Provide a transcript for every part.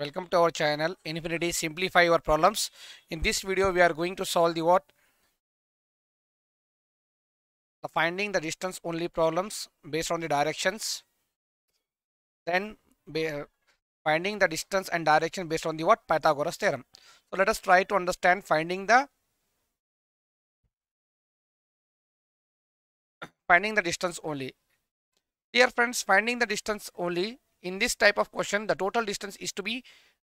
Welcome to our channel Infinity Simplify Your Problems. In this video we are going to solve the finding the distance only problems based on the directions. Then finding the distance and direction based on the Pythagoras theorem. So let us try to understand finding the distance only. Dear friends, finding the distance only, in this type of question the total distance is to be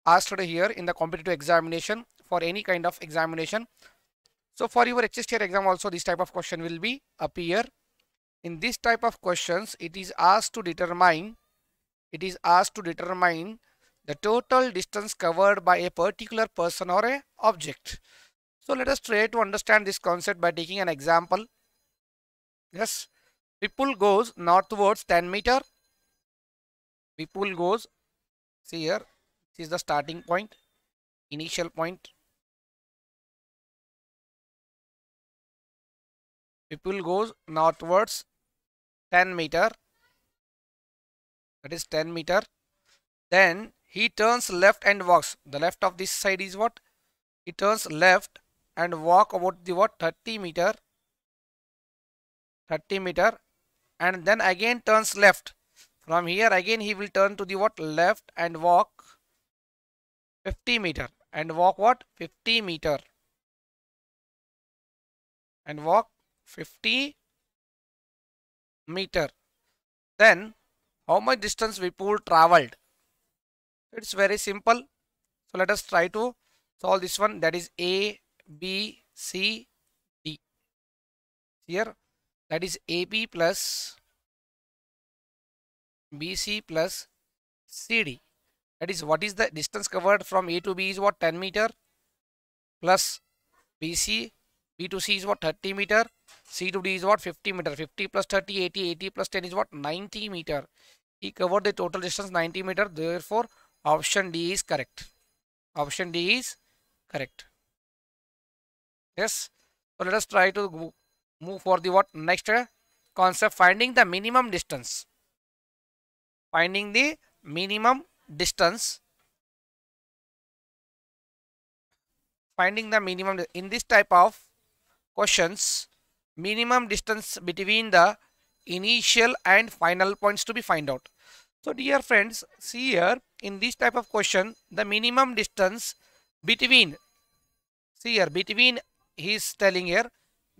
asked here in the competitive examination for any kind of examination. So for your HSTR exam also this type of question will be appear. In this type of questions it is asked to determine the total distance covered by a particular person or a object. So let us try to understand this concept by taking an example. Yes, Vipul goes northwards 10 meter. Vipul goes, see here, this is the starting point, initial point. Vipul goes northwards 10 meter, that is 10 meter. Then he turns left and walks. The left of this side is what? He turns left and walk about the 30 meter, and then again turns left. From here again he will turn to the left and walk 50 meter and walk 50 meter and walk 50 meter. Then how much distance Vipul traveled? It's very simple. So let us try to solve this one. That is A, B, C, D. Here that is AB plus BC plus CD. That is what is the distance covered from A to B is 10 meter plus BC. B to C is 30 meter. C to D is 50 meter. 50 plus 30, 80. 80 plus 10 is 90 meter. He covered the total distance 90 meter. Therefore, option D is correct. Option D is correct. Yes. So let us try to move for the next concept, finding the minimum distance. Finding the minimum distance. Finding the minimum in this type of questions, minimum distance between the initial and final points to be find out. So dear friends, see here in this type of question the minimum distance between, see here between, he is telling here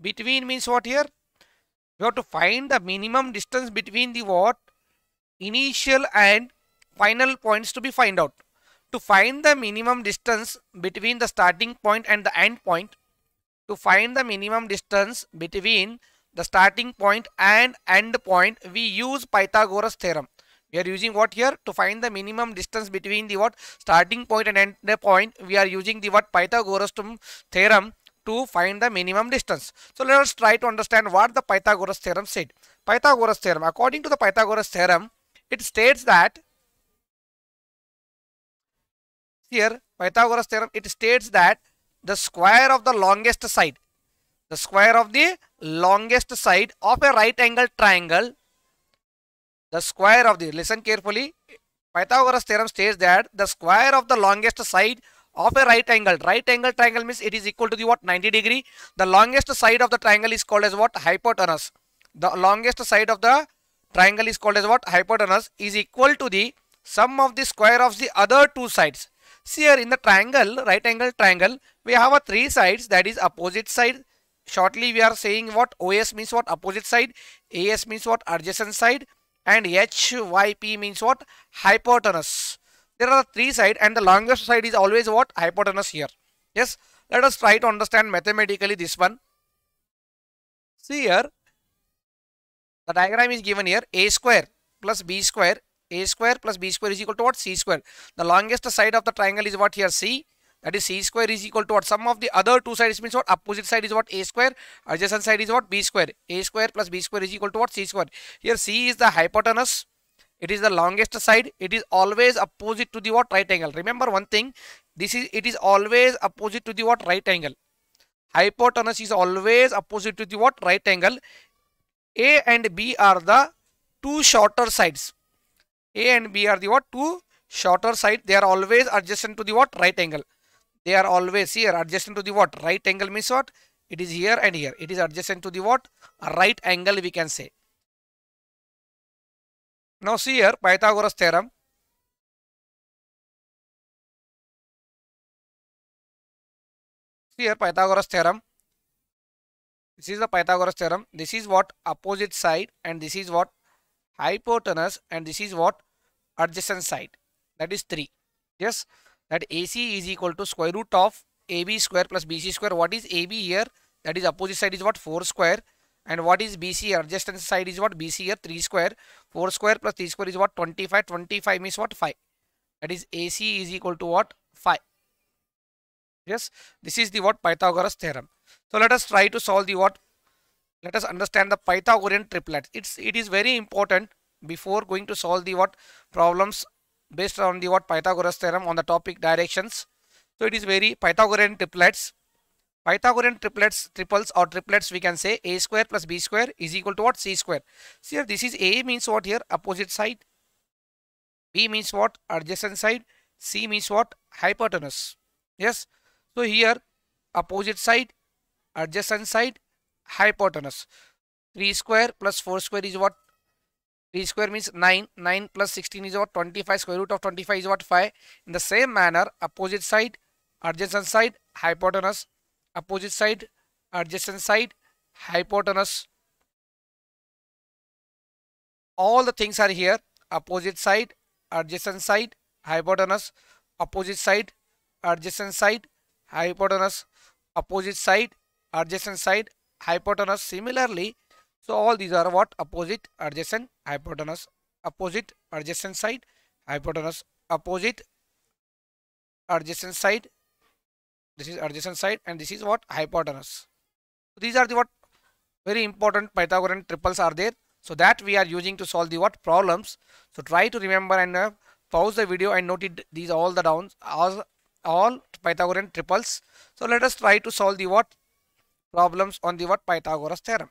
between means what here? We have to find the minimum distance between the initial and final points to be find out. To find the minimum distance between the starting point and the end point, to find the minimum distance between the starting point and end point, we use Pythagoras theorem. We are using what here? To find the minimum distance between the starting point and end point, we are using the Pythagoras theorem to find the minimum distance. So let us try to understand what the Pythagoras theorem said. Pythagoras theorem, according to the Pythagoras theorem, it states that here Pythagoras theorem, it states that the square of the longest side, the square of the longest side of a right angle triangle, the square of the, listen carefully, Pythagoras theorem states that the square of the longest side of a right angle triangle means it is equal to the 90 degree. The longest side of the triangle is called as hypotenuse. The longest side of the triangle is called as hypotenuse, is equal to the sum of the square of the other two sides. See here in the triangle, right angle triangle, we have three sides, that is opposite side. Shortly we are saying OS means opposite side, AS means adjacent side, and HYP means hypotenuse. There are three sides and the longest side is always hypotenuse here. Yes, let us try to understand mathematically this one. See here, the diagram is given here, A square plus B square. A square plus B square is equal to C square. The longest side of the triangle is here? C. That is C square is equal to sum of the other two sides means opposite side is A square, adjacent side is B square. A square plus B square is equal to C square. Here C is the hypotenuse. It is the longest side. It is always opposite to the right angle. Remember one thing, it is always opposite to the right angle. Hypotenuse is always opposite to the right angle. A and B are the two shorter sides. A and B are the two shorter side, they are always adjacent to the what? Right angle. They are always here adjacent to the what? Right angle means what? It is here and here. It is adjacent to the what? A right angle, we can say. Now see here, Pythagoras theorem. See here, Pythagoras theorem. This is the Pythagoras theorem. This is what? Opposite side, and this is what? Hypotenuse, and this is what? Adjacent side. That is 3. Yes, that AC is equal to square root of AB square plus BC square. What is AB here? That is opposite side is what? 4 square. And what is BC here? Adjacent side is what? BC here 3 square. 4 square plus 3 square is what? 25. 25 means what? 5. That is AC is equal to what? 5. Yes, this is the what? Pythagoras theorem. So let us try to solve the what? Let us understand the Pythagorean triplets. It is very important before going to solve the what? Problems based on the what? Pythagoras theorem on the topic directions. So it is very Pythagorean triplets. Pythagorean triples or triplets, we can say a square plus b square is equal to what? C square. See here, this is A means what here? Opposite side. B means what? Adjacent side. C means what? Hypotenuse. Yes. So here opposite side, adjacent side, hypotenuse. 3 square plus 4 square is what? 3 square means 9. 9 plus 16 is what? 25. Square root of 25 is what? 5. In the same manner, opposite side, adjacent side, hypotenuse. Opposite side, adjacent side, hypotenuse. All the things are here. Opposite side, adjacent side, hypotenuse. Opposite side, adjacent side, hypotenuse. Opposite side, adjacent side, hypotenuse. Similarly, so all these are what? Opposite, adjacent, hypotenuse. Opposite, adjacent side, hypotenuse. Opposite, adjacent side. This is adjacent side, and this is what? Hypotenuse. So these are the what? Very important Pythagorean triples are there. So that we are using to solve the what? Problems. So try to remember and pause the video and note it, these all the downs, all Pythagorean triples. So let us try to solve the what? Problems on the what? Pythagoras theorem.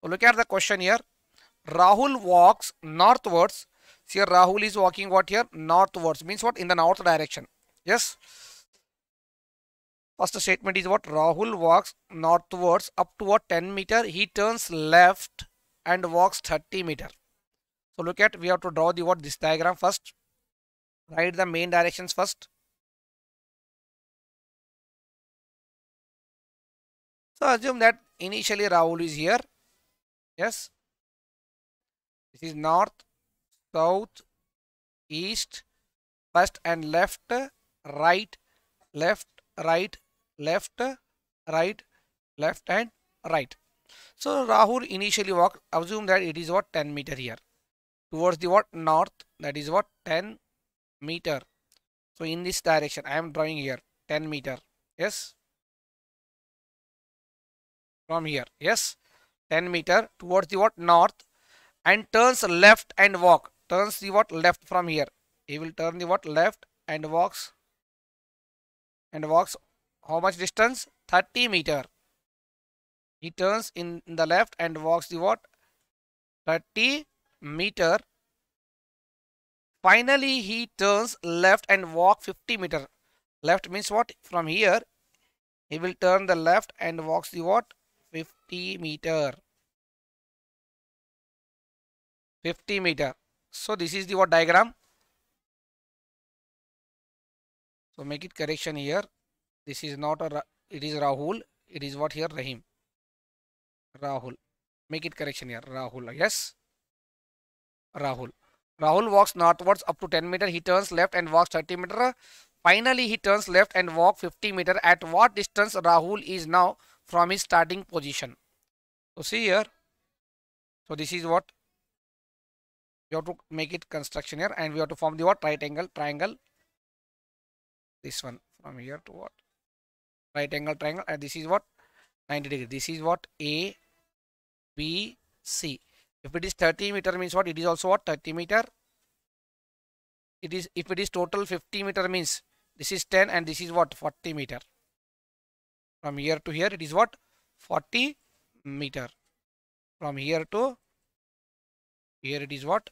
So look at the question here. Rahul walks northwards. See here, Rahul is walking what here? Northwards means what? In the north direction. Yes. First statement is what? Rahul walks northwards up to what? 10 meter. He turns left and walks 30 meter. So look at, we have to draw the what? This diagram first. Write the main directions first. So assume that initially Rahul is here. Yes. This is north, south, east, first and left, right, left, right, left, right, left and right. So Rahul initially walked, assume that it is what? 10 meter here. Towards the what? North, that is what? 10 meter. So in this direction, I am drawing here 10 meter. Yes. From here. Yes. 10 meter towards the what? North, and turns left and walk. Turns the what? Left from here. He will turn the what? Left and walks. And walks how much distance? 30 meter. He turns in the left and walks the what? 30 meter. Finally, he turns left and walk 50 meter. Left means what? From here, he will turn the left and walks the what? 50 meter. 50 meter. So this is the what? Diagram. So make it correction here. This is not a, it is Rahul. It is what here? Rahim. Rahul. Make it correction here. Rahul. Yes. Rahul. Rahul walks northwards up to 10 meter. He turns left and walks 30 meter. Finally, he turns left and walks 50 meter. At what distance Rahul is now from his starting position? So see here. So this is what? We have to make it construction here, and we have to form the what? Right angle triangle. This one from here to what? Right angle triangle, and this is what? 90 degree. This is what? A, B, C. If it is 30 meter means what? It is also what? 30 meter. It is, if it is total 50 meter means this is 10 and this is what? 40 meter. From here to here it is what? 40 meter. From here to here it is what?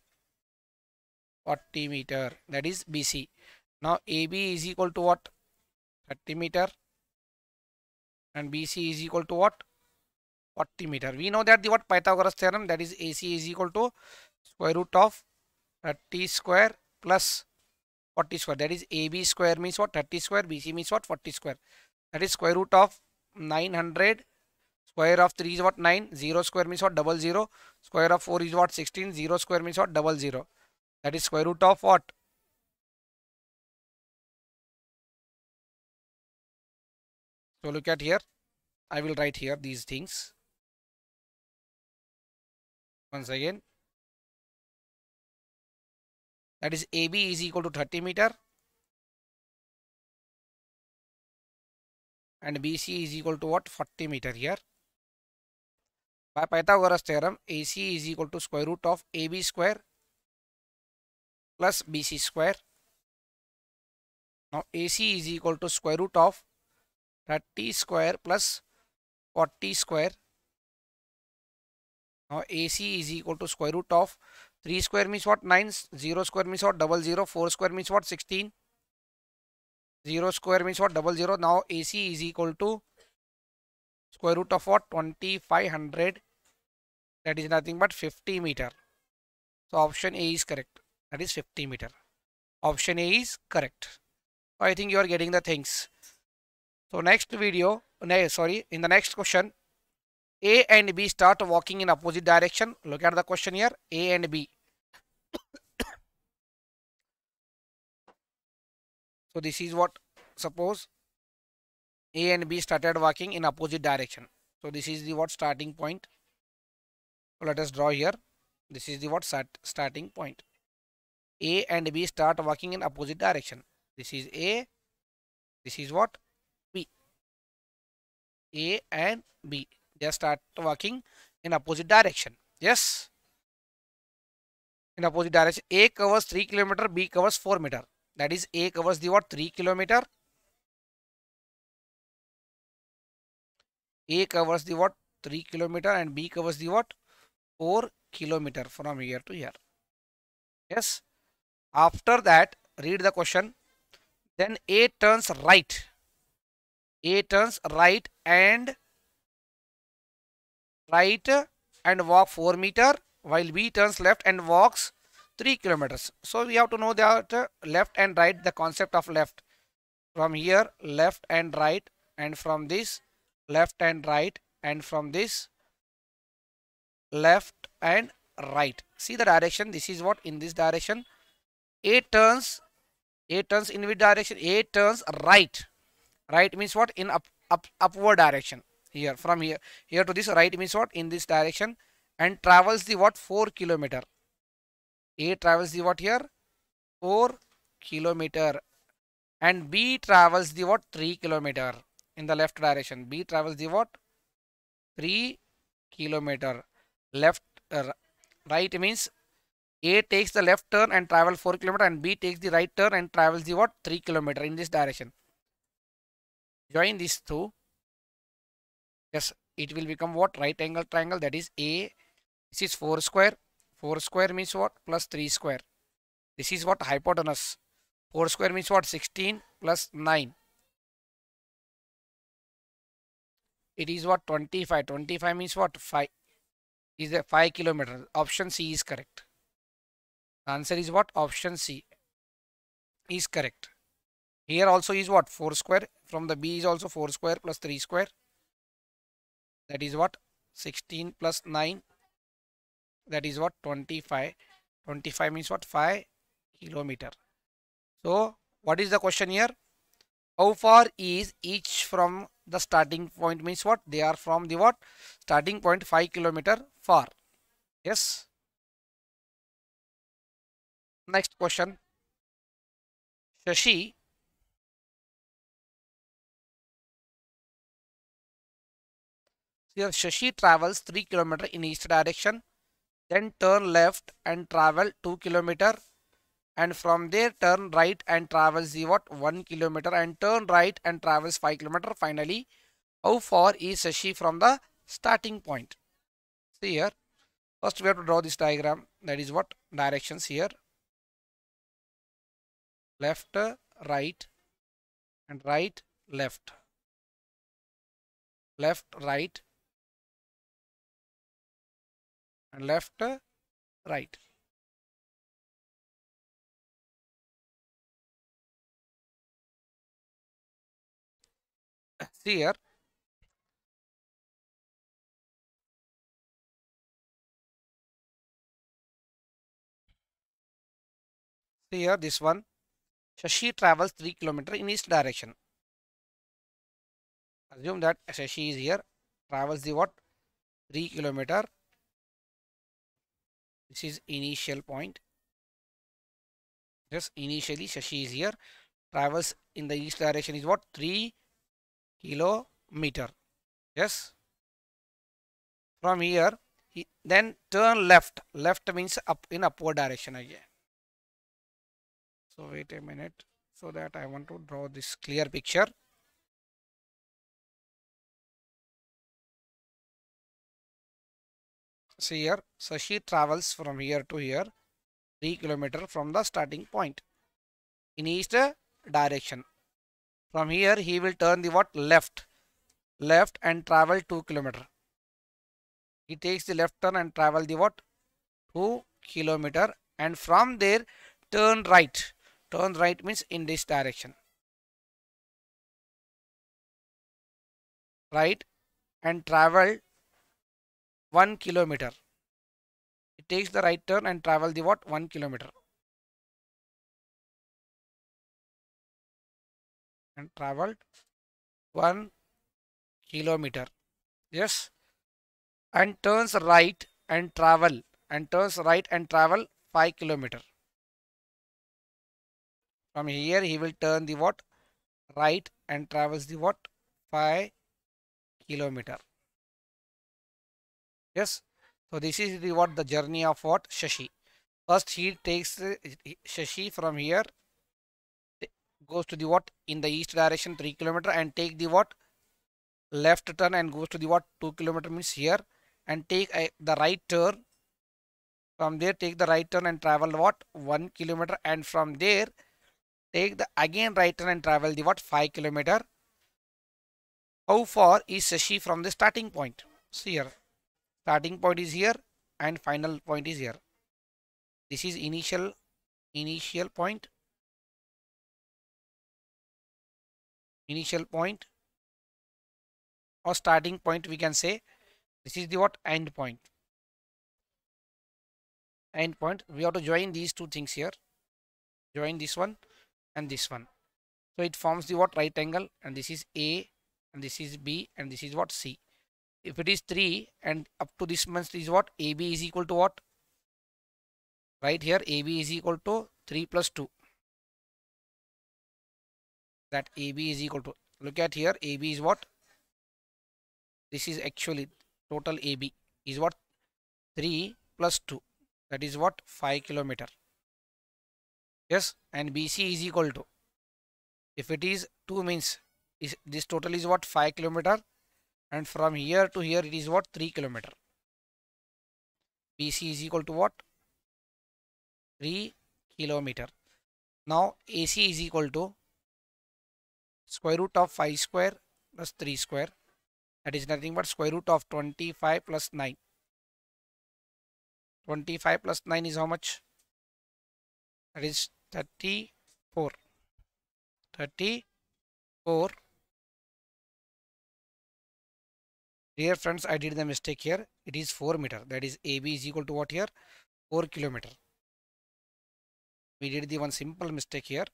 40 meter. That is BC. Now AB is equal to what? 30 meter. And BC is equal to what? 40 meter. We know that the what Pythagoras theorem, that is AC is equal to square root of 30 square plus 40 square. That is AB square means what? 30 square. BC means what? 40 square. That is square root of 900. Square of 3 is what? 9. 0 square means what? Double 0. Square of 4 is what? 16. 0 square means what? Double 0. That is square root of what? So look at here. I will write here these things. Once again. That is AB is equal to 30 meter. And BC is equal to what? 40 meter here. By Pythagoras theorem, AC is equal to square root of AB square plus BC square. Now AC is equal to square root of 30 square plus 40 square. Now AC is equal to square root of 3 square means what? 9. 0 square means what? Double 0. 4 square means what? 16. 0 square means what? Double 0. Now AC is equal to square root of what? 2500. That is nothing but 50 meter. So option A is correct. That is 50 meter. Option A is correct. I think you are getting the things. So next video, in the next question, A and B start walking in opposite direction. Look at the question here. A and B. So this is what, suppose A and B started walking in opposite direction. So this is the what starting point. So let us draw here. This is the what starting point. A and B start walking in opposite direction. This is A. This is what? B. A and B. They start walking in opposite direction. Yes. In opposite direction. A covers 3 km. B covers 4 meter. That is A covers the what? 3 km. A covers the what? 3 km and B covers the what? 4 km from here to here. Yes. After that, read the question. Then A turns right. A turns right and walk 4 meter, while B turns left and walks 3 kilometers. So we have to know that left and right, the concept of left. From here, left and right, and from this, left and right, and from this, left and right. See the direction. This is what? In this direction. A turns in which direction? A turns right. Right means what? In upward direction. Here, from here to this, right means what? In this direction, and travels the what? 4 km. A travels the what here? 4 km. And B travels the what? 3 km in the left direction. B travels the what? 3 km. Left, right means A takes the left turn and travel 4 km, and B takes the right turn and travels the what? 3 km in this direction. Join these two. Yes, it will become what? Right angle triangle. That is A. This is 4 square. 4 square means what? Plus 3 square. This is what? Hypotenuse. 4 square means what? 16 plus 9. It is what? 25. 25 means what? 5. Is a 5 km. Option C is correct. The answer is what? Option C is correct. Here also is what? 4 square. From the B is also 4 square plus 3 square. That is what? 16 plus 9. That is what? 25. 25 means what? 5 km. So what is the question here? How far is each from the starting point? Means what? They are from the what? Starting point 5 km far. Yes. Next question. Shashi travels 3 km in east direction, then turn left and travel 2 km, and from there turn right and travels the what? 1 km, and turn right and travels 5 km. Finally, how far is Shashi from the starting point? See here. First we have to draw this diagram. That is what? Directions here. left, right, and right, left, left, right, and left, right. See here, see here, this one. Shashi travels 3 kilometers in east direction. Assume that Shashi is here, travels the what? 3 kilometer. This is initial point. Yes, initially Shashi is here, travels in the east direction is what? 3 kilometer. Yes. From here, then turn left. Left means up in upward direction again. So wait a minute. So that I want to draw this clear picture. See here, Shashi travels from here to here, 3 kilometer from the starting point in east direction. From here, he will turn the what? Left. Left and travel 2 kilometer. He takes the left turn and travel the what? 2 kilometer, and from there turn right. Turn right means in this direction. Right, and travel 1 kilometer. It takes the right turn and travel the what? 1 kilometer. And traveled 1 kilometer. Yes. And turns right and travel. And turns right and travel 5 kilometer. From here he will turn the what? Right and travels the what? 5 kilometer. Yes. So this is the what? The journey of what? Shashi. First he takes Shashi from here, goes to the what? In the east direction 3 kilometer, and take the what? Left turn and goes to the what? 2 kilometer means here, and take the right turn. From there take the right turn and travel what? 1 kilometer, and from there take the again right turn and travel the what? 5 kilometer. How far is Shashi from the starting point? See here, starting point is here and final point is here. This is initial point, initial point or starting point, we can say. This is the what? End point. End point. We have to join these two things here. Join this one and this one. So it forms the what? Right angle, and this is A and this is B and this is what? C. If it is 3 and up to this much is what? AB is equal to what? Right here AB is equal to 3 plus 2. That AB is equal to, look at here, AB is what? This is actually total AB is what? 3 plus 2. That is what? 5 kilometer. Yes, and BC is equal to, if it is 2 means this total is what? 5 kilometer, and from here to here it is what? 3 kilometer. BC is equal to what? 3 kilometer. Now AC is equal to square root of 5 square plus 3 square. That is nothing but square root of 25 plus 9. 25 plus 9 is how much? That is 34. 34. Dear friends, I did the mistake here. It is 4 meter. That is AB is equal to what here? 4 kilometer. We did the one simple mistake here.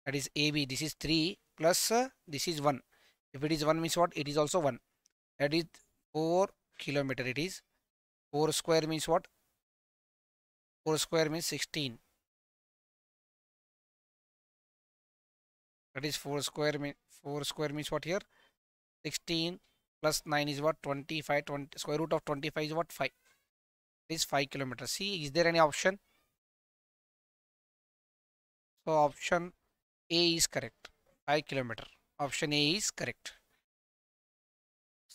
That is AB. This is 3 plus this is 1. If it is 1 means what? It is also 1. That is 4 kilometer. It is 4 square means what? 4 square means 16. That is 4 square 4 square means what here? 16 plus 9 is what? 25. 20 square root of 25 is what? 5. It is 5 kilometers. See, is there any option? So option A is correct. 5 kilometer. Option A is correct.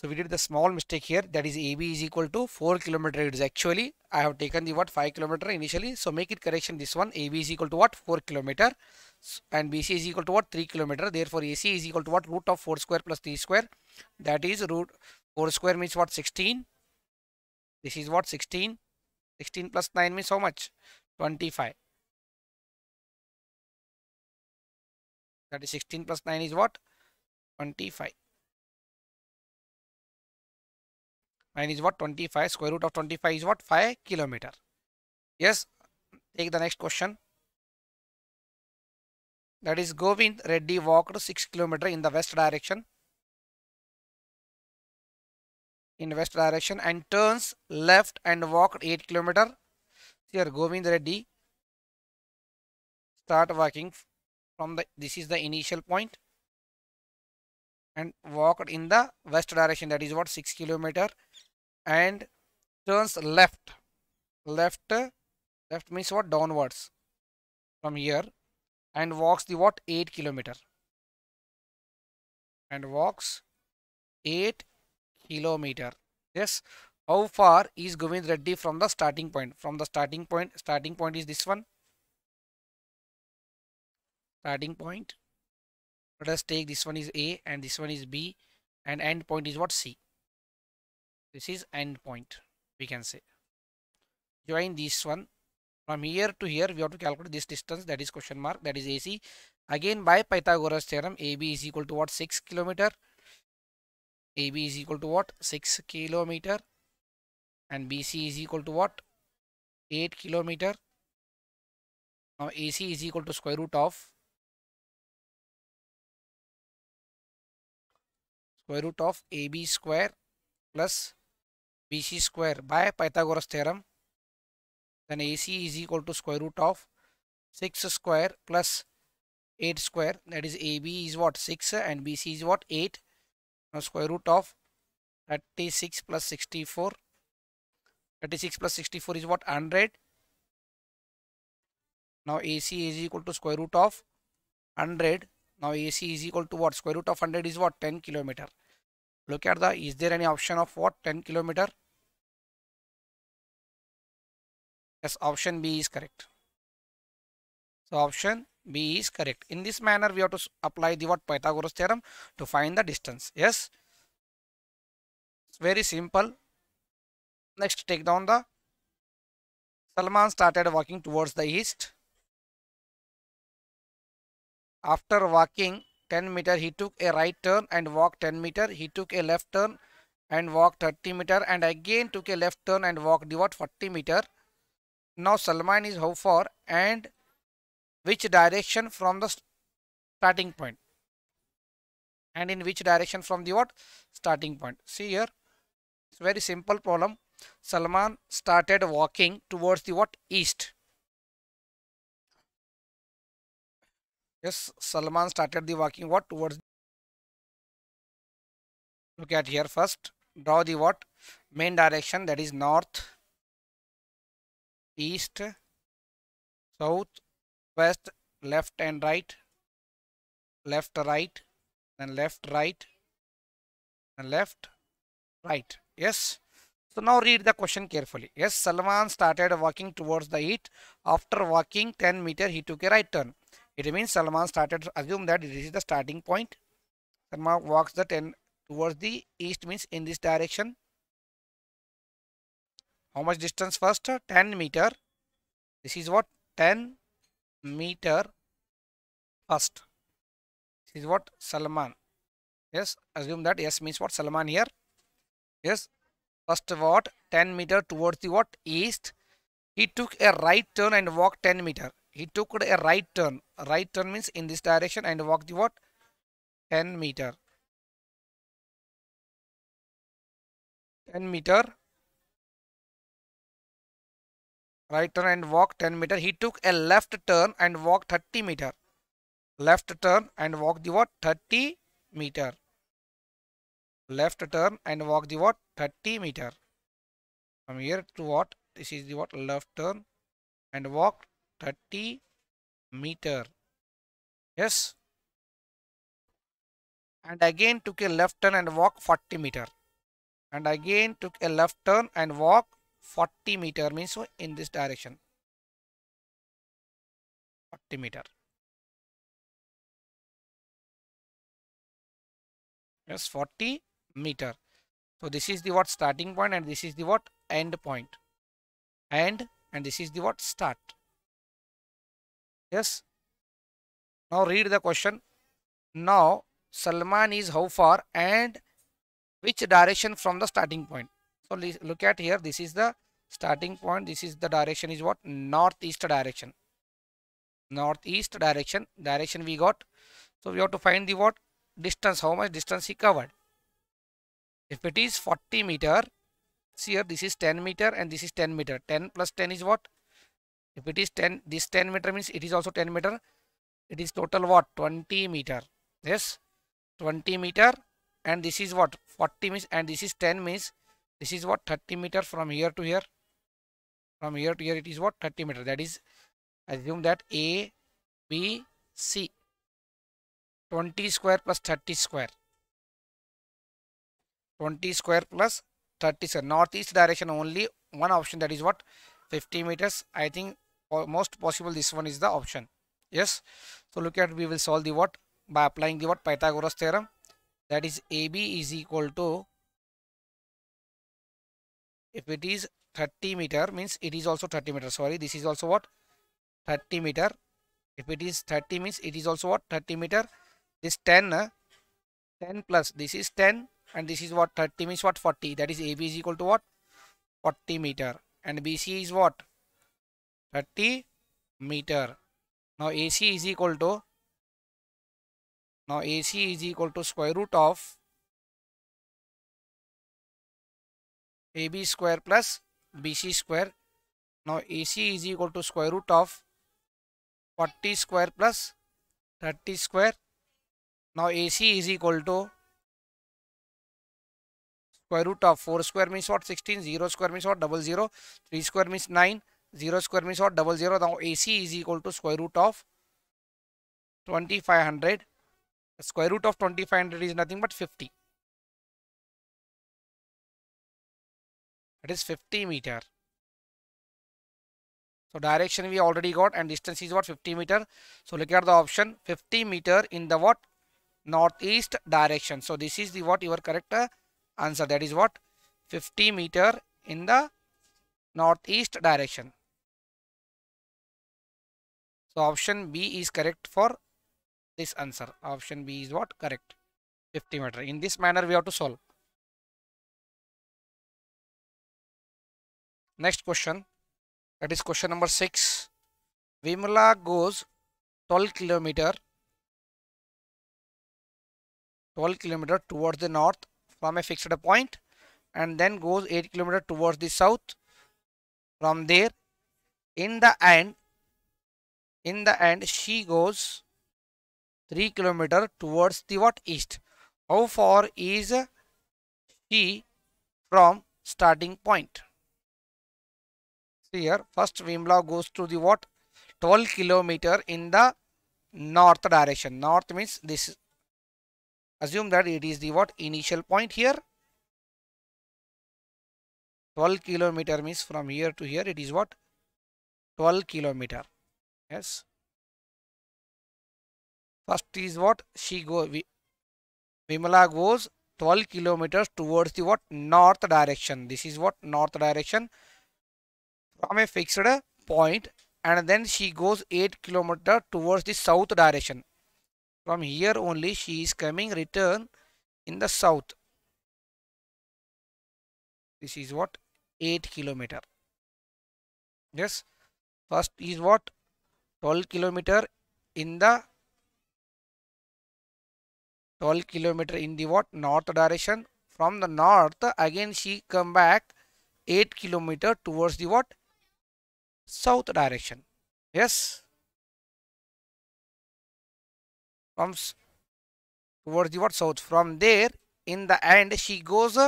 So we did the small mistake here, that is AB is equal to 4 kilometer. It is actually, I have taken the what 5 kilometer initially. So make it correction this one. AB is equal to what 4 kilometer and BC is equal to what 3 kilometer. Therefore AC is equal to what root of 4 square plus 3 square. That is root 4 square means what 16. This is what 16. 16 plus 9 means how much? 25. That is 16 plus 9 is what? 25. 9 is what? 25. Square root of 25 is what? 5 kilometer. Yes. Take the next question. That is Govind Reddy walked 6 kilometer in the west direction. In west direction and turns left and walked 8 kilometer. Here Govind Reddy start walking from the, this is the initial point, and walked in the west direction, that is what 6 kilometer, and turns left. Left means what? Downwards from here, and walks the what 8 kilometer, and walks 8 kilometer. Yes. How far is Govind Reddy from the starting point? From the starting point is this one. Starting point. Let us take this one is A and this one is B, and end point is what? C. This is end point, we can say. Join this one. From here to here we have to calculate this distance, that is question mark, that is AC. Again by Pythagoras theorem, AB is equal to what? 6 kilometer. AB is equal to what? 6 kilometer. And BC is equal to what? 8 kilometer. Now AC is equal to square root of AB square plus BC square by Pythagoras theorem. Then AC is equal to square root of 6 square plus 8 square, that is AB is what? 6 and BC is what? 8. Now square root of 36 plus 64. 36 plus 64 is what? 100. Now AC is equal to square root of 100. Now AC is equal to what? Square root of 100 is what? 10 kilometer. Look at the, is there any option of what? 10 kilometer? Yes, option B is correct. So option B is correct. In this manner we have to apply the what? Pythagoras theorem to find the distance. Yes. It's very simple. Next, take down the Salman started walking towards the east. After walking 10 meter, he took a right turn and walked 10 meter. He took a left turn and walked 30 meter, and again took a left turn and walked the what? 40 meter. Now Salman is how far and which direction from the starting point? And in which direction from the what? Starting point. See here. It's very simple problem. Salman started walking towards the what? East. Yes, Salman started the walking what? Towards. Look at here first. Draw the what? Main direction, that is north, east, south, west, left and right, left, right, then left, right, and left, right. Yes. So now read the question carefully. Yes, Salman started walking towards the east. After walking 10 meter, he took a right turn. It means Salman started, assume that this is the starting point. Salman walks the 10 towards the east, means in this direction. How much distance first? 10 meter. This is what? 10 meter first. This is what? Salman. Yes, assume that. Yes means what? Salman here. Yes. First what? 10 meter towards the what? East. He took a right turn and walked 10 meter. He took a right turn. Right turn means in this direction and walked the what? 10 meter. 10 meter. Right turn and walk 10 meter. He took a left turn and walked 30 meter. Left turn and walk the what? 30 meter. Left turn and walk the what? 30 meter. From here to what? This is the what? Left turn and walk 30 meter. Yes. And again took a left turn and walk 40 meter. and again took a left turn and walk 40 meter, means so in this direction 40 meter. Yes, 40 meter. So this is the what starting point and this is the what end point. And this is the what start. Yes. Now read the question. Now Salman is how far and which direction from the starting point? So look at here. This is the starting point. This is the direction is what? Northeast direction. Northeast direction. Direction we got. So we have to find the what? Distance. How much distance he covered? If it is 40 meter, see here this is 10 meter and this is 10 meter. 10 plus 10 is what? If it is 10, this 10 meter means it is also 10 meter. It is total what? 20 meter. Yes, 20 meter, and this is what? 40 means, and this is 10 means this is what? 30 meter from here to here. From here to here it is what? 30 meter. That is, assume that A, B, C. 20 square plus 30 square. 20 square plus 30 square. Northeast direction only one option, that is what? 50 meters. I think most possible this one is the option. Yes. So look at, we will solve the what? By applying the what? Pythagoras theorem. That is AB is equal to, if it is 30 meter means it is also 30 meter. Sorry, this is also what? 30 meter. If it is 30 means it is also what? 30 meter. This 10 plus this is 10 and this is what? 30 means what? 40. That is AB is equal to what? 40 meter. And BC is what? 30 meter. Now AC is equal to, square root of AB square plus BC square. Now AC is equal to square root of 40 square plus 30 square. Now AC is equal to square root of 4 square means what? 16. 0 square means what? 00. 3 square means 9. 0 square means what? 00. Now AC is equal to square root of 2500. The square root of 2500 is nothing but 50. It is 50 meter. So direction we already got and distance is what? 50 meter. So look at the option, 50 meter in the what? Northeast direction. So this is the what? Your correct answer. That is what? 50 meter in the northeast direction. So option B is correct for this answer. Option B is what? Correct. 50 meter. In this manner we have to solve. Next question, that is question number 6. Vimla goes 12 kilometer towards the north from a fixed point and then goes 8 kilometer towards the south. From there, in the end she goes 3 kilometer towards the what? East. How far is she from starting point? Here first Vimla goes to the what? 12 kilometer in the north direction. North means this, assume that it is the what? Initial point here. 12 kilometer means from here to here it is what? 12 kilometer. Yes. First is what? Vimala goes 12 kilometers towards the what? North direction. This is what? North direction from a fixed point, and then she goes 8 kilometers towards the south direction. From here only she is coming return in the south. This is what? 8 kilometer. Yes. First is what? 12 kilometer in the 12 kilometer in the what? North direction. From the north again she come back 8 kilometer towards the what? South direction. Yes. From towards the what? South. From there in the end she goes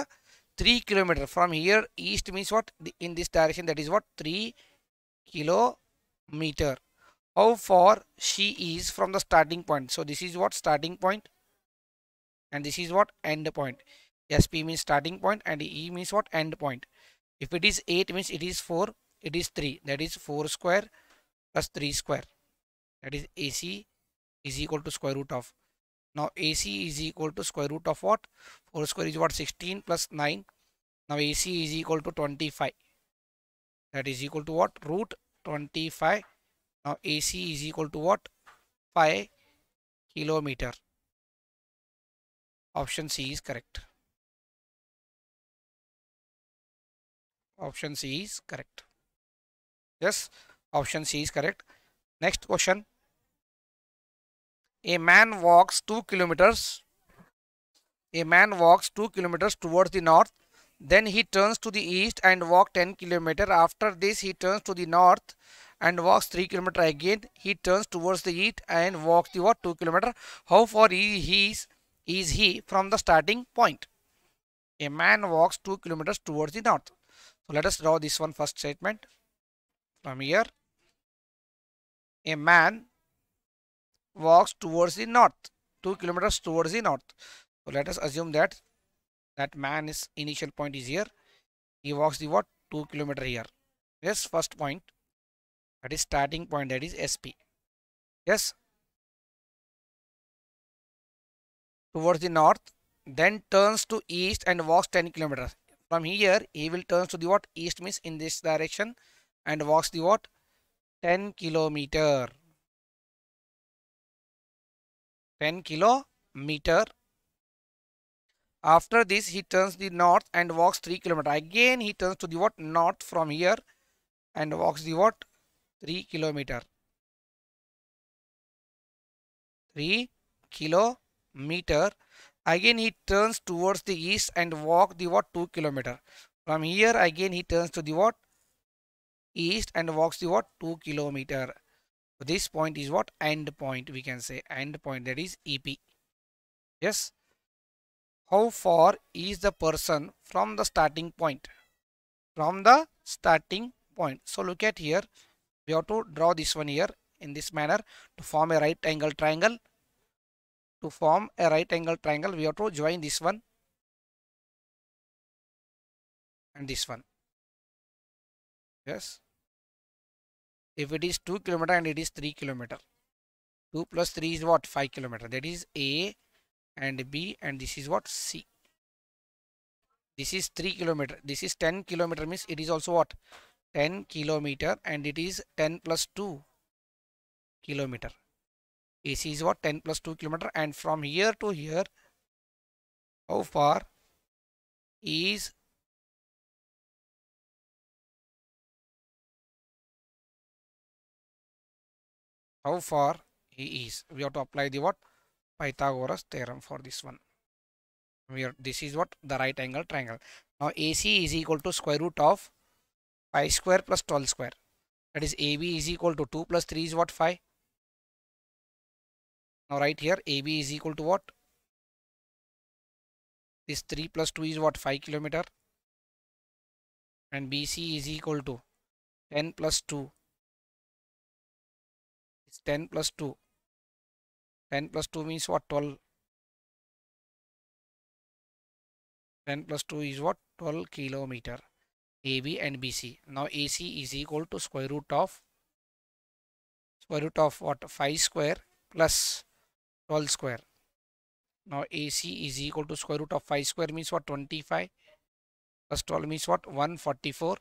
3 kilometer. From here east means what? In this direction, that is what? 3 kilometer. How far she is from the starting point? So this is what? Starting point and this is what? End point. SP means starting point and E means what? End point. If it is 8 means it is 4, it is 3. That is 4 square plus 3 square. That is AC is equal to square root of. Now AC is equal to square root of what? 4 square is what? 16 plus 9. Now AC is equal to 25. That is equal to what? Root 25. Now AC is equal to what? 5 kilometer. Option C is correct. Option C is correct. Yes, option C is correct. Next question. A man walks 2 kilometers. A man walks 2 kilometers towards the north. Then he turns to the east and walks 10 kilometers. After this, he turns to the north and walks 3 kilometers again. He turns towards the east and walks the what? 2 kilometers. How far is he from the starting point? A man walks 2 kilometers towards the north. So let us draw this one first statement. From here, a man walks towards the north, 2 kilometers towards the north. So let us assume that man is initial point is here. He walks the what? 2 kilometers here. Yes, first point, that is starting point, that is SP. Yes, towards the north, then turns to east and walks 10 kilometers. From here, he will turn to the what? East means in this direction and walks the what? 10 kilometer. 10 kilometer. After this, he turns the north and walks 3 kilometer. Again, he turns to the what? North from here and walks the what? 3 kilometer. 3 kilometer. Again, he turns towards the east and walk the what? 2 kilometer. From here, again, he turns to the what? East and walks the what? 2 kilometer. So this point is what? End point. We can say end point, that is EP. Yes. How far is the person from the starting point? From the starting point. So look at here. We have to draw this one here in this manner to form a right angle triangle. To form a right angle triangle, we have to join this one and this one. Yes. If it is 2 kilometer and it is 3 kilometer. 2 plus 3 is what? 5 kilometer. That is A and B, and this is what? C. This is 3 kilometer. This is 10 kilometer means it is also what? 10 kilometer, and it is 10 plus 2 kilometer. AC is what? 10 plus 2 kilometer, and from here to here, how far is he is? We have to apply the what? Pythagoras theorem for this one. This is what? The right angle triangle. Now AC is equal to square root of 5 square plus 12 square. That is AB is equal to 2 plus 3 is what? 5. Now right here, AB is equal to what? This 3 plus 2 is what? 5 kilometer. And BC is equal to 10 plus 2. It's 10 plus 2. 10 plus 2 means what? 12. 10 plus 2 is what? 12 kilometer. AB and BC. Now AC is equal to square root of what? 5 square plus 12 square. Now AC is equal to square root of 5 square means what? 25 plus 12 means what? 144.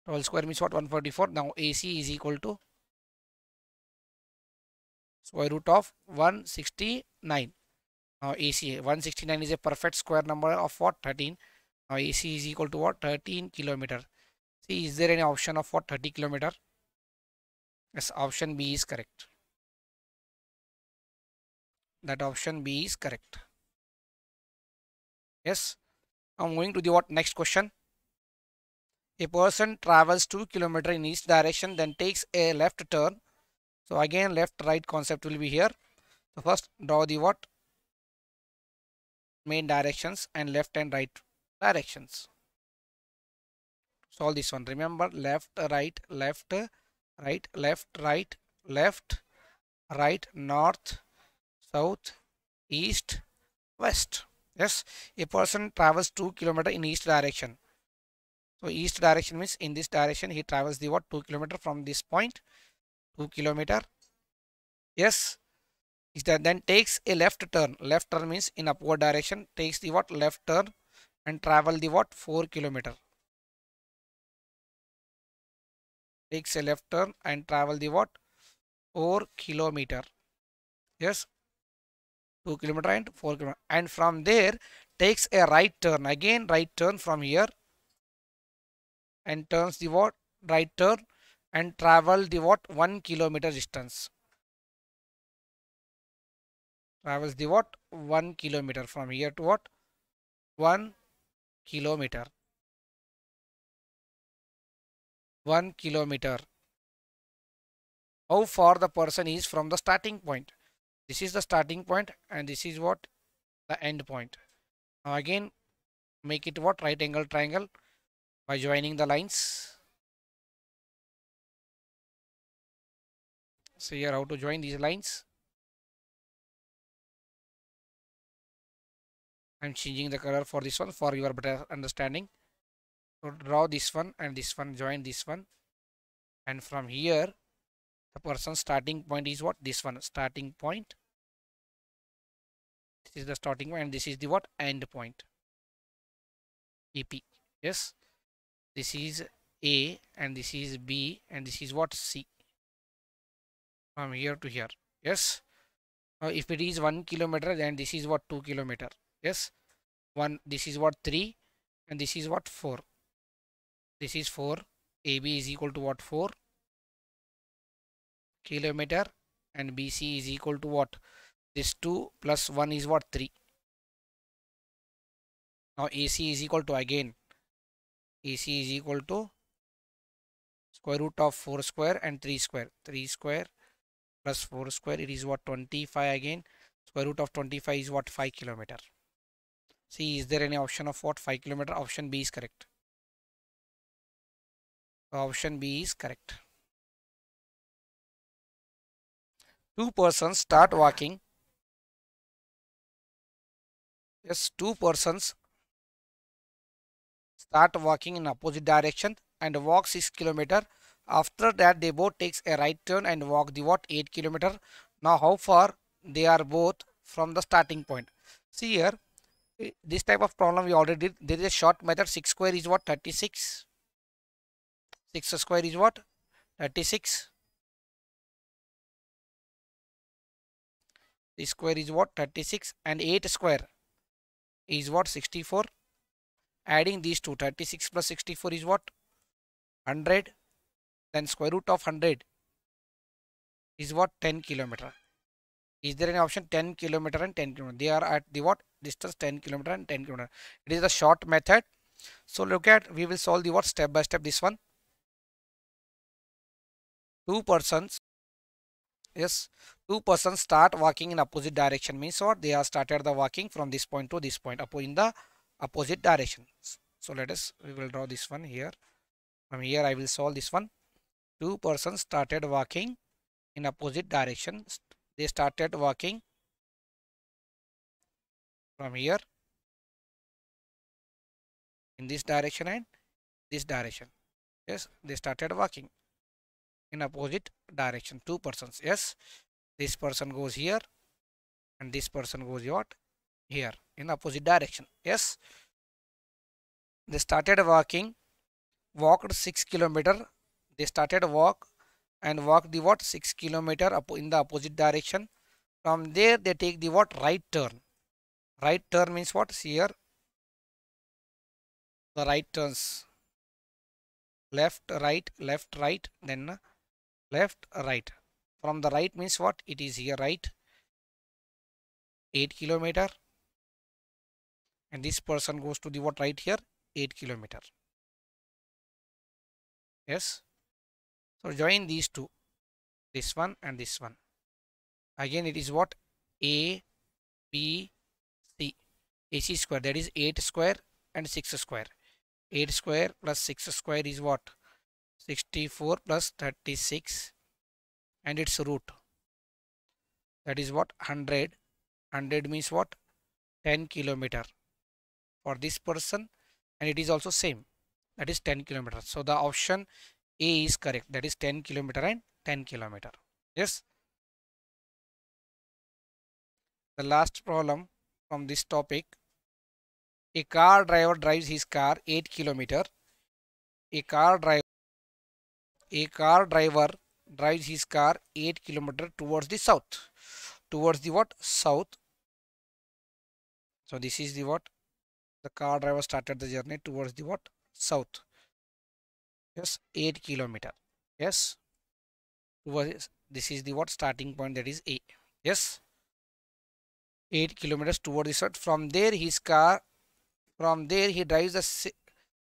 12 square means what? 144. Now AC is equal to square root of 169. Now AC 169 is a perfect square number of what? 13. Now AC is equal to what? 13 kilometer. See, is there any option of what? 30 kilometer? Yes, option B is correct. That option B is correct. Yes. Now moving to the what? Next question. A person travels 2 kilometers in each direction, then takes a left turn. So again, left right concept will be here. So first draw the what? Main directions and left and right directions. Solve this one. Remember, left, right, left, right, left, right, left, right, north, south, east, west. Yes, a person travels 2 kilometers in east direction. So east direction means in this direction he travels the what 2 kilometers from this point, 2 kilometers. Yes, is that then takes a left turn. Left turn means in upward direction, takes the what left turn and travel the what 4 kilometers. Takes a left turn and travel the what 4 kilometers. Yes, 2 kilometers and 4 kilometers. And from there takes a right turn. Again right turn from here and turns the what right turn and travel the what 1 kilometer distance. Travels the what 1 kilometer from here to what 1 kilometer. 1 kilometer. How far the person is from the starting point? This is the starting point and this is what the end point. Now again make it what right angle triangle by joining the lines. So here how to join these lines. I'm changing the color for this one for your better understanding. So draw this one and this one, join this one, and from here the person's starting point is what this one starting point. This is the starting point and this is the what end point. EP. Yes, this is A and this is B and this is what C from here to here. Yes. Now if it is 1 kilometer, then this is what 2 kilometer. Yes. One. This is what 3 and this is what 4. This is 4. AB is equal to what 4 kilometer and BC is equal to what this 2 plus 1 is what 3. Now AC is equal to again AC is equal to square root of 4 square and 3 square. 3 square plus 4 square, it is what 25 again. Square root of 25 is what 5 kilometer. See, is there any option of what 5 kilometer? Option B is correct. Option B is correct. Two persons start walking. Yes, two persons start walking in opposite direction and walk 6 kilometer. After that they both takes a right turn and walk the what 8 kilometer. Now how far they are both from the starting point? See here, this type of problem we already did. There is a short method. 6 square is what 36. 6 square is what 36. This square is what 36 and 8 square is what 64. Adding these two, 36 plus 64 is what 100. Then square root of 100 is what 10 kilometer. Is there any option 10 kilometer and 10 kilometer? They are at the what distance 10 kilometer and 10 kilometer. It is the short method. So look at, we will solve the what step by step this one. Two persons, yes, two persons start walking in opposite direction means what they are started the walking from this point to this point in the opposite direction. So let us, we will draw this one here. From here I will solve this one. Two persons started walking in opposite directions. They started walking from here in this direction and this direction. Yes, they started walking in opposite direction. Two persons. Yes, this person goes here and this person goes what here in opposite direction. Yes, they started walking, walked 6 kilometer. They started walk and walk the what 6 kilometer up in the opposite direction. From there they take the what right turn. Right turn means what? See here, the right turns left right, then left right. From the right means what? It is here right 8 kilometer and this person goes to the what right here 8 kilometer. Yes, so join these two, this one and this one. Again it is what A B C, AC square, that is 8 square and 6 square. 8 square plus 6 square is what 64 plus 36 and its root, that is what 100. 100 means what 10 kilometer for this person, and it is also same, that is 10 kilometers. So the option A is correct, that is 10 kilometer and 10 kilometer. Yes. The last problem from this topic, a car driver drives his car 8 kilometer. A car driver drives his car 8 kilometer towards the south. Towards the what? South. So this is the what? The car driver started the journey towards the what? South. Yes, 8 kilometer. Yes. Towards, this is the what? Starting point, that is A. Yes. 8 kilometers towards the south. From there he drives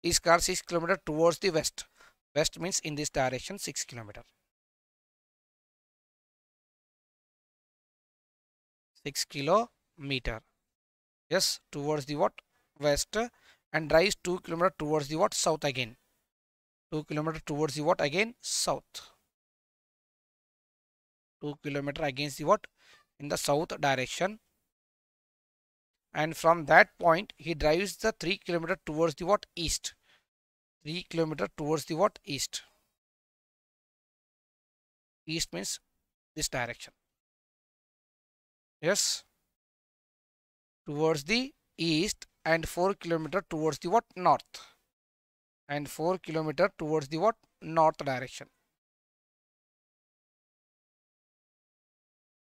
his car 6 kilometer towards the west. West means in this direction 6 kilometer. 6 kilometer. Yes, towards the what? West, and drives 2 kilometer towards the what? South again. 2 kilometer towards the what? Again south. 2 kilometer against the what? In the south direction. And from that point he drives the 3 kilometer towards the what? East. 3 kilometer towards the what? East. East means this direction. Yes. Towards the east, and 4 kilometer towards the what? North. And 4 kilometer towards the what? North direction.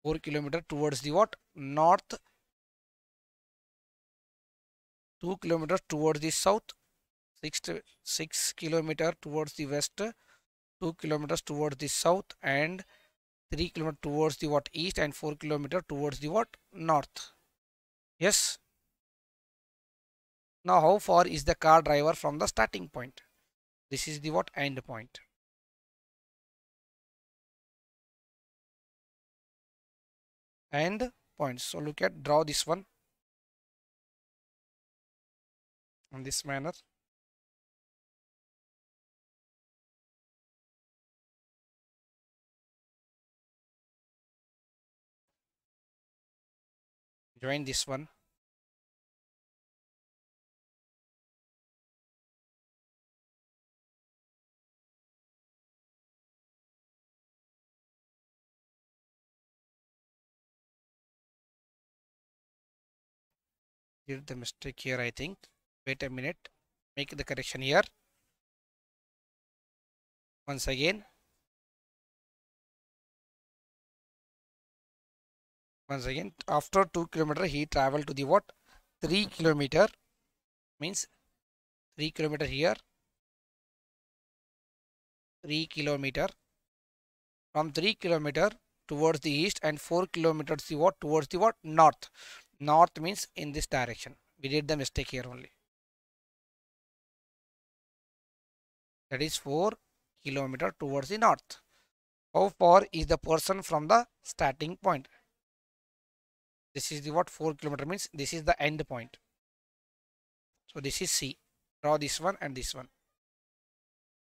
4 kilometer towards the what? North. 2 kilometers towards the south. 6 kilometer towards the west. 2 kilometers towards the south, and 3 kilometers towards the what? East, and 4 kilometer towards the what? North. Yes. Now how far is the car driver from the starting point? This is the what? End point. End point. So look at, draw this one in this manner. Join this one. Did the mistake here, I think. Wait a minute. Make the correction here. Once again. After 2 kilometer he traveled to the what? 3 kilometer, means 3 kilometer here. 3 kilometer. From 3 kilometer towards the east, and 4 kilometers the what? Towards the what? North. North means in this direction. We did the mistake here only. That is 4 kilometer towards the north. How far is the person from the starting point? This is the what? 4 kilometer, means this is the end point. So this is C. Draw this one and this one.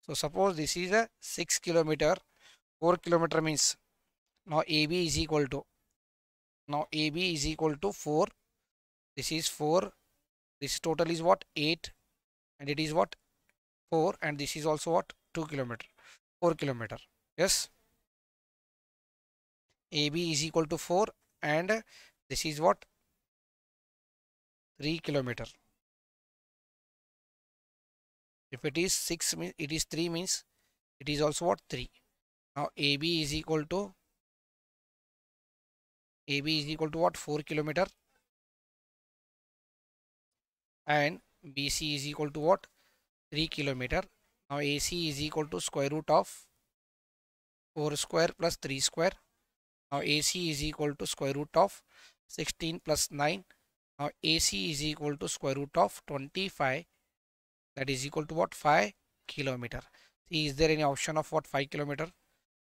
So suppose this is a 6 kilometer. 4 kilometer means now AB is equal to, AB is equal to 4. This is 4. This total is what? 8. And it is what? 4. And this is also what? 2 kilometer. 4 kilometer. Yes. AB is equal to 4, and this is what? 3 kilometer. If it is 6, means it is 3, means it is also what? 3. Now AB is equal to what? 4 kilometer, and BC is equal to what? 3 kilometer. Now AC is equal to square root of 4 square plus 3 square. Now AC is equal to square root of 16 plus 9. Now AC is equal to square root of 25. That is equal to what? 5 kilometer. See, is there any option of what? 5 kilometer?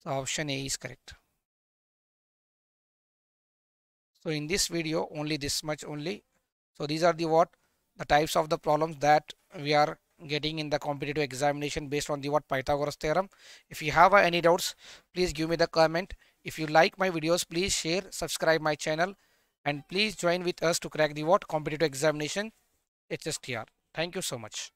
So option A is correct. So in this video, only this much only. So these are the types of the problems that we are getting in the competitive examination based on the Pythagoras theorem. If you have any doubts, please give me the comment. If you like my videos, please share, subscribe my channel, and please join with us to crack the what competitive examination HSTR. Thank you so much.